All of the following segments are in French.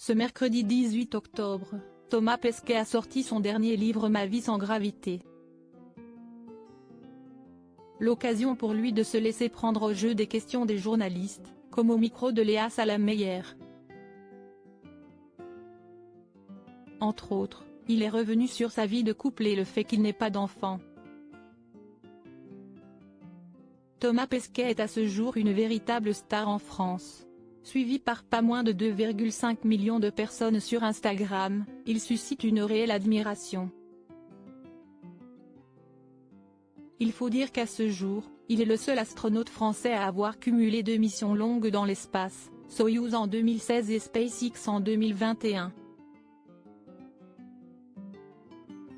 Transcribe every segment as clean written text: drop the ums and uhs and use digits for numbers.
Ce mercredi 18 octobre, Thomas Pesquet a sorti son dernier livre Ma vie sans gravité. L'occasion pour lui de se laisser prendre au jeu des questions des journalistes, comme au micro de Léa Salamé hier. Entre autres, il est revenu sur sa vie de couple et le fait qu'il n'ait pas d'enfant. Thomas Pesquet est à ce jour une véritable star en France. Suivi par pas moins de 2,5 millions de personnes sur Instagram, il suscite une réelle admiration. Il faut dire qu'à ce jour, il est le seul astronaute français à avoir cumulé 2 missions longues dans l'espace, Soyouz en 2016 et SpaceX en 2021.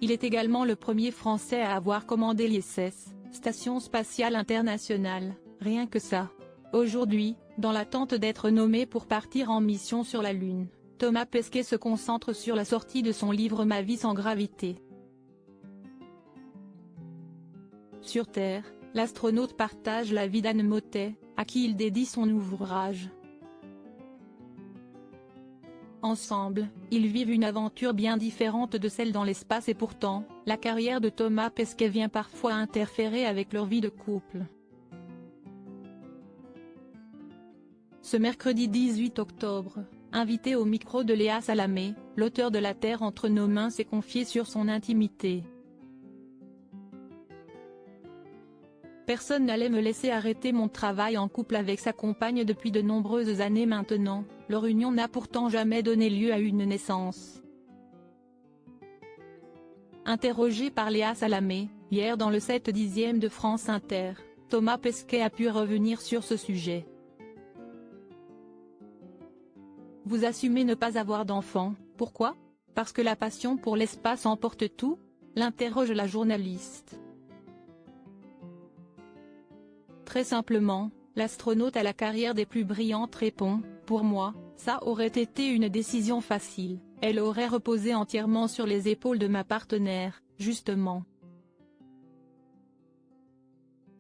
Il est également le premier Français à avoir commandé l'ISS, Station Spatiale Internationale, rien que ça. Aujourd'hui, dans l'attente d'être nommé pour partir en mission sur la Lune, Thomas Pesquet se concentre sur la sortie de son livre Ma vie sans gravité. Sur Terre, l'astronaute partage la vie d'Anne Mottet, à qui il dédie son ouvrage. Ensemble, ils vivent une aventure bien différente de celle dans l'espace et pourtant, la carrière de Thomas Pesquet vient parfois interférer avec leur vie de couple. Ce mercredi 18 octobre, invité au micro de Léa Salamé, l'auteur de La Terre entre nos mains s'est confié sur son intimité. Personne n'allait me laisser arrêter mon travail en couple avec sa compagne depuis de nombreuses années maintenant, leur union n'a pourtant jamais donné lieu à une naissance. Interrogé par Léa Salamé, hier dans le 7/10 de France Inter, Thomas Pesquet a pu revenir sur ce sujet. Vous assumez ne pas avoir d'enfant, pourquoi? Parce que la passion pour l'espace emporte tout? L'interroge la journaliste. Très simplement, l'astronaute à la carrière des plus brillantes répond, pour moi, ça aurait été une décision facile, elle aurait reposé entièrement sur les épaules de ma partenaire, justement.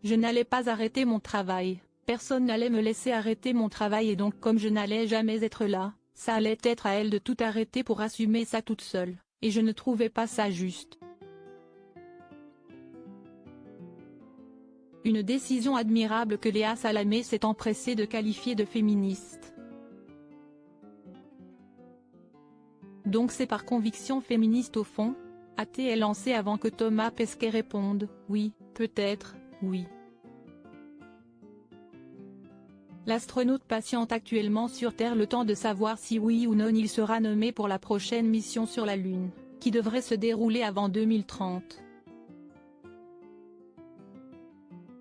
Je n'allais pas arrêter mon travail, personne n'allait me laisser arrêter mon travail et donc comme je n'allais jamais être là, ça allait être à elle de tout arrêter pour assumer ça toute seule, et je ne trouvais pas ça juste. Une décision admirable que Léa Salamé s'est empressée de qualifier de féministe. Donc c'est par conviction féministe au fond? A-t-elle lancé avant que Thomas Pesquet réponde, oui, peut-être, oui. L'astronaute patiente actuellement sur Terre le temps de savoir si oui ou non il sera nommé pour la prochaine mission sur la Lune, qui devrait se dérouler avant 2030.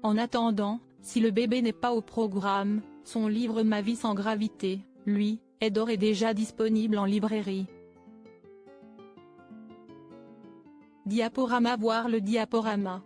En attendant, si le bébé n'est pas au programme, son livre Ma vie sans gravité, lui, est d'ores et déjà disponible en librairie. Diaporama. Voir le diaporama.